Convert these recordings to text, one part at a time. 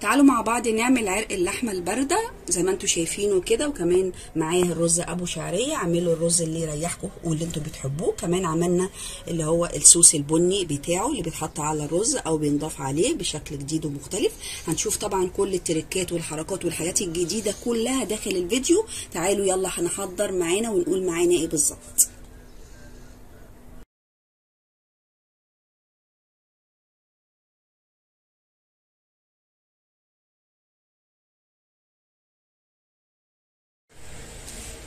تعالوا مع بعض نعمل عرق اللحمه البارده زي ما انتم شايفينه كده، وكمان معاه الرز ابو شعريه. اعملوا الرز اللي يريحكم واللي انتم بتحبوه. كمان عملنا اللي هو الصوص البني بتاعه اللي بيتحط على الرز او بينضاف عليه بشكل جديد ومختلف. هنشوف طبعا كل التريكات والحركات والحاجات الجديده كلها داخل الفيديو. تعالوا يلا هنحضر معانا ونقول معانا ايه بالظبط.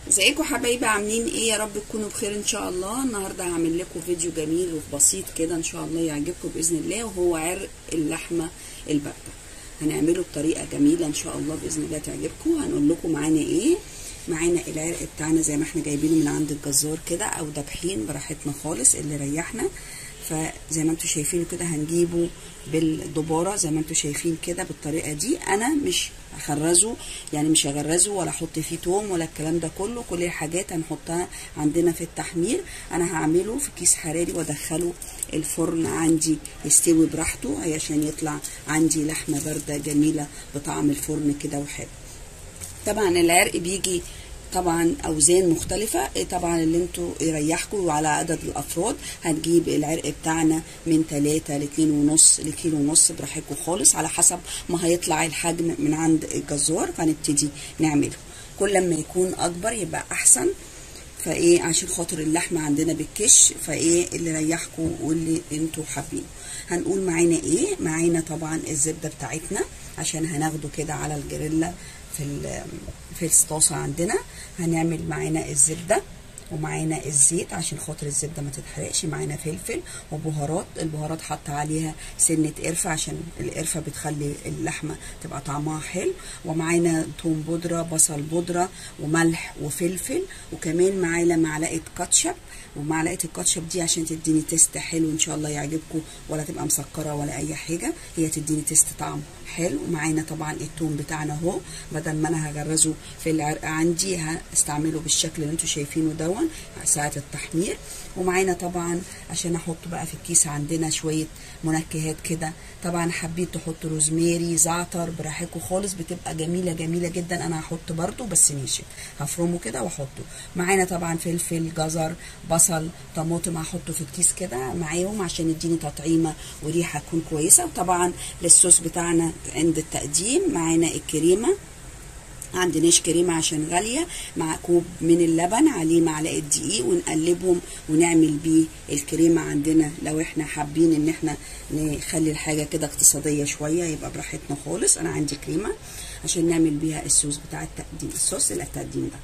ازيكم حبايبي، عاملين ايه؟ يا رب تكونوا بخير ان شاء الله. النهارده هعمل لكم فيديو جميل وبسيط كده ان شاء الله يعجبكم باذن الله، وهو عرق اللحمه البارده. هنعمله بطريقه جميله ان شاء الله باذن الله تعجبكم. هنقول لكم معانا ايه. معانا العرق بتاعنا زي ما احنا جايبينه من عند الجزار كده، او دابحين براحتنا خالص اللي ريحنا. فزي ما انتم شايفين كده هنجيبه بالدباره زي ما انتم شايفين كده بالطريقه دي. انا مش هخرزه، يعني مش هغرزه ولا احط فيه توم ولا الكلام ده كله. كل الحاجات هنحطها عندنا في التحمير. انا هعمله في كيس حراري وادخله الفرن عندي يستوي براحته عشان يطلع عندي لحمه بارده جميله بطعم الفرن كده وحلو. طبعا العرق بيجي طبعا اوزان مختلفه، طبعا اللي انتوا يريحكم وعلى عدد الافراد. هنجيب العرق بتاعنا من 3 ل 2.5 لكيلو ونص براحتكم خالص، على حسب ما هيطلع الحجم من عند الجزار. فهنبتدي نعمله كل ما يكون اكبر يبقى احسن. فايه عشان خاطر اللحمه عندنا بالكش، فايه اللي يريحكم واللي انتوا حابين. هنقول معانا ايه. معانا طبعا الزبده بتاعتنا عشان هناخده كده على الجريلا في الطاسه عندنا. هنعمل معانا الزبده، ومعانا الزيت عشان خاطر الزبده ما تتحرقش. معانا فلفل وبهارات. البهارات حاطه عليها سنه قرفه عشان القرفه بتخلي اللحمه تبقى طعمها حلو. ومعانا توم بودره، بصل بودره، وملح وفلفل. وكمان معانا معلقه كاتشب، ومعلقه الكاتشب دي عشان تديني تيست حلو ان شاء الله يعجبكم، ولا تبقى مسكره ولا اي حاجه، هي تديني تيست طعم حلو. ومعانا طبعا التوم بتاعنا اهو، بدل ما انا هغرزه في العرق عندي هستعمله بالشكل اللي انتوا شايفينه دون ساعه التحمير. ومعانا طبعا عشان احط بقى في الكيس عندنا شويه منكهات كده. طبعا حبيت تحطوا روزماري، زعتر، براحتكم خالص، بتبقى جميله جميله جدا. انا هحط برده بس ناشف، هفرمه كده واحطه. معانا طبعا فلفل، جزر، بصل، طماطم هحطه في الكيس كده معاهم عشان يديني تطعيمه وريحه تكون كويسه. وطبعا للصوص بتاعنا عند التقديم معانا الكريمه. عندناش كريمه عشان غاليه، مع كوب من اللبن عليه معلقه دقيق، ونقلبهم ونعمل بيه الكريمه عندنا. لو احنا حابين ان احنا نخلي الحاجه كده اقتصاديه شويه يبقى براحتنا خالص. انا عندي كريمه عشان نعمل بيها الصوص بتاع التقديم، الصوص التقديم ده.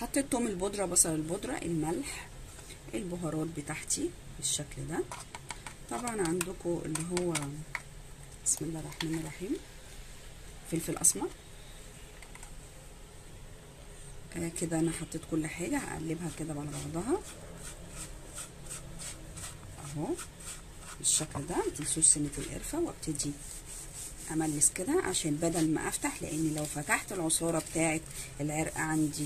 حطيت توم البودره، بصل البودره، الملح، البهارات بتاعتي بالشكل ده. طبعا عندكم اللي هو بسم الله الرحمن الرحيم فلفل اسمر كده. انا حطيت كل حاجه، هقلبها كده على بعضها اهو بالشكل ده. متنسوش سنه القرفه، وابتدي املس كده عشان بدل ما افتح، لان لو فتحت العصاره بتاعه العرق عندي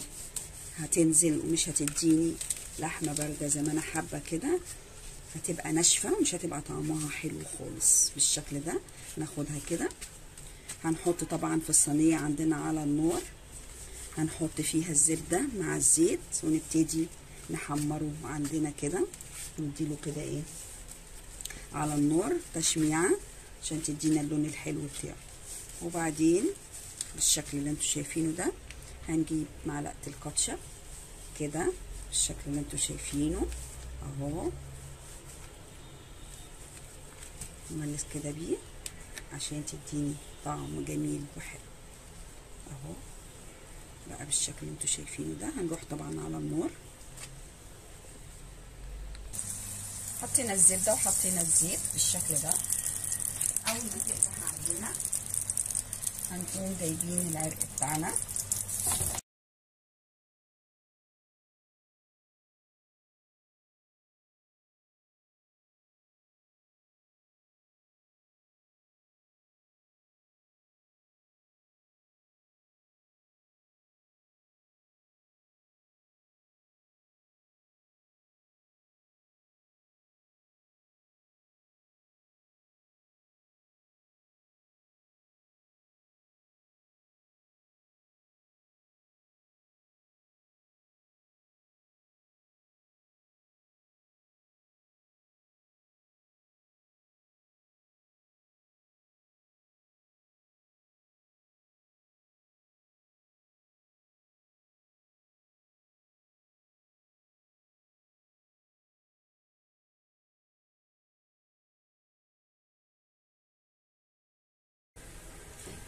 هتنزل ومش هتديني لحمه بارده زي ما انا حابه كده، هتبقى ناشفه ومش هتبقى طعمها حلو خالص. بالشكل ده ناخدها كده. هنحط طبعا في الصينيه عندنا على النار، هنحط فيها الزبده مع الزيت ونبتدي نحمره عندنا كده. نديله كده ايه على النار تشميعه عشان تدينا اللون الحلو بتاعه. وبعدين بالشكل اللي انتوا شايفينه ده هنجيب معلقه الكاتشب كده بالشكل اللي انتوا شايفينه اهو، نملس كده بيه عشان تديني طعم جميل وحلو اهو بقى بالشكل اللي انتوا شايفينه ده. هنروح طبعا على النار، حطينا الزبده وحطينا الزيت بالشكل ده. اول ما تقدح عندنا هنقوم جايبين العرق بتاعنا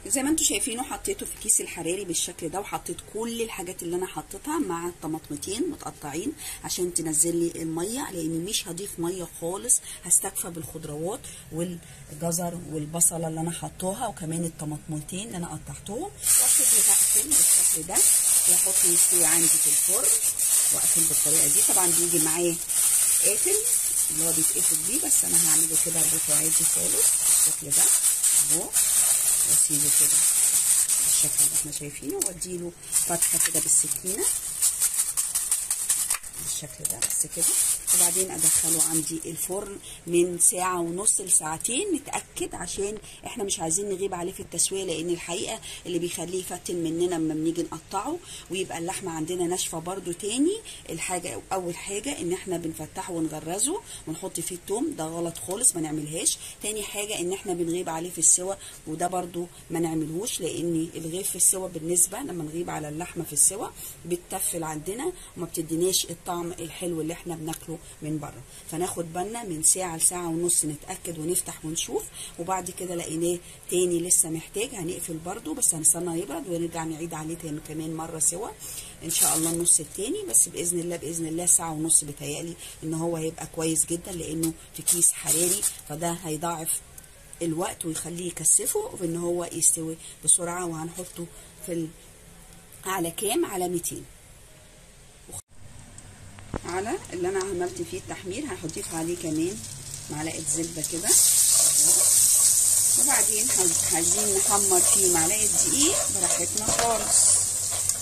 زي ما انتم شايفينه حطيته في الكيس الحراري بالشكل ده، وحطيت كل الحاجات اللي انا حطيتها مع الطماطمتين متقطعين عشان تنزل لي الميه، لاني مش هضيف ميه خالص، هستكفى بالخضروات والجزر والبصله اللي انا حطوها وكمان الطماطمتين اللي انا قطعتهم. وابتدي اقفل بالشكل ده واحط يستوي عندي في الفرن، واقفل بالطريقه دي. طبعا بيجي معاه قافل اللي هو بيتقفل بيه، بس انا هعمله كده برفع عادي خالص بالشكل ده اهو، واسيبه كده بالشكل اللي احنا شايفينه، واديله فتحه كده بالسكينه بالشكل ده بس كده. وبعدين ادخله عندي الفرن من ساعه ونص لساعتين، نتاكد عشان احنا مش عايزين نغيب عليه في التسويه، لان الحقيقه اللي بيخليه يفتن مننا لما بنيجي نقطعه ويبقى اللحمه عندنا ناشفه برده. تاني الحاجه اول حاجه ان احنا بنفتحه ونغرزه ونحط فيه التوم، ده غلط خالص ما نعملهاش. تاني حاجه ان احنا بنغيب عليه في السوا، وده برده ما نعملهوش، لان الغيب في السوا بالنسبه لما نغيب على اللحمه في السوا بتتفل عندنا وما بتديناش الطعم الحلو اللي احنا بناكله من بره. فناخد بالنا من ساعه لساعه ونص نتاكد ونفتح ونشوف، وبعد كده لقيناه تاني لسه محتاج هنقفل برده، بس هنستنى يبرد ونرجع نعيد عليه تاني كمان مره سوا ان شاء الله النص التاني. بس باذن الله باذن الله ساعه ونص بتهيألي ان هو هيبقى كويس جدا، لانه في كيس حراري، فده هيضاعف الوقت ويخليه يكثفه وان هو يستوي بسرعه. وهنحطه في على كام؟ على 200 على اللي انا عملت فيه التحمير. هضيف عليه كمان معلقه زبده كده اهو، وبعدين عايزين نحمر فيه معلقه دقيق براحتنا خالص.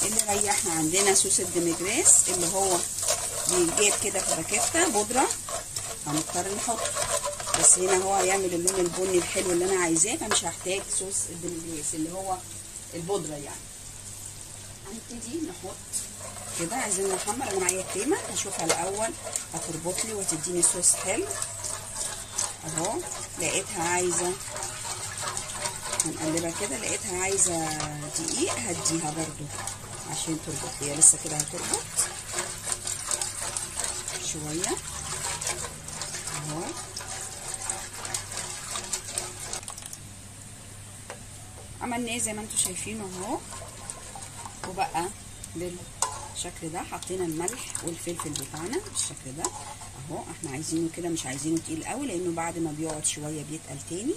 اللي ريحنا عندنا صوص الديمجراس اللي هو بيجاب كده في باكيته بودره، هنضطر نحطه، بس هنا هو هيعمل اللون البني الحلو اللي انا عايزاه، فمش هحتاج صوص الديمجراس اللي هو البودره يعني. هنبتدي نحط كده. عايزين نحمر. انا معايا كريمه هشوفها الاول هتربط لي وتديني صوص حلو اهو. لقيتها عايزه هنقلبها كده، لقيتها عايزه دقيق هديها برده عشان تربط لي، لسه كده هتربط شويه اهو. عملناه زي ما انتم شايفينه اهو، وبقى بالشكل ده. حطينا الملح والفلفل بتاعنا بالشكل ده اهو. احنا عايزينه كده مش عايزينه تقيل قوي، لانه بعد ما بيقعد شويه بيتقل تاني.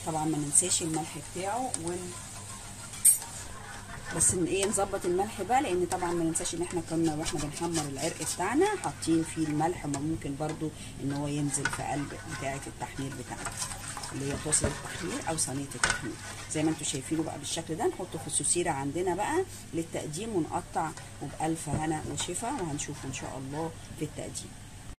طبعا ما ننساش الملح بتاعه بس ايه نظبط الملح بقى، لان طبعا ما ننساش ان احنا كنا واحنا بنحمر العرق بتاعنا حاطين فيه الملح، وما ممكن برده ان هو ينزل في قلب بتاعه التحمير بتاعنا اللي هي طاسه التحمير او صينيه التحمير زي ما انتم شايفينه بقى بالشكل ده. نحطه في السوسيره عندنا بقى للتقديم ونقطع، وبألف هنا وشفا، وهنشوفه ان شاء الله في التقديم.